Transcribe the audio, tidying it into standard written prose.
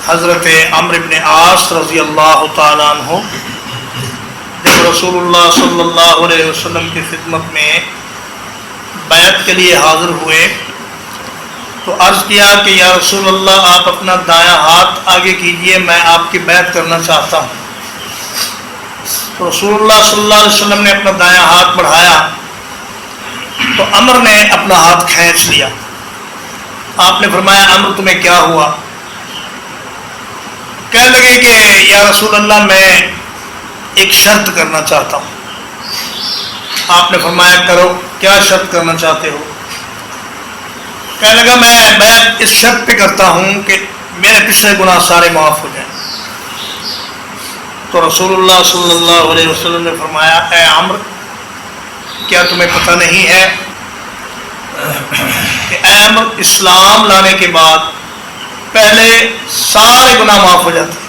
حضرت عمرو بن عاص رضی اللہ تعالیٰ عنہ جب رسول اللہ صلی اللہ علیہ وسلم کی خدمت میں بیعت کے لیے حاضر ہوئے تو عرض کیا کہ یا رسول اللہ آپ اپنا دایاں ہاتھ آگے کیجئے، میں آپ کی بیعت کرنا چاہتا ہوں۔ تو رسول اللہ صلی اللہ علیہ وسلم نے اپنا دایاں ہاتھ بڑھایا تو عمر نے اپنا ہاتھ کھینچ لیا۔ آپ نے فرمایا عمر تمہیں کیا ہوا؟ کہنے لگے کہ یا رسول اللہ میں ایک شرط کرنا چاہتا ہوں۔ آپ نے فرمایا کرو، کیا شرط کرنا چاہتے ہو؟ کہنے لگا میں بیعت اس شرط پہ کرتا ہوں کہ میرے پچھلے گناہ سارے معاف ہو جائیں۔ تو رسول اللہ صلی اللہ علیہ وسلم نے فرمایا اے عمر، کیا تمہیں پتہ نہیں ہے کہ اے عمر، اسلام لانے کے بعد پہلے سارے گناہ معاف ہو جاتے ہیں،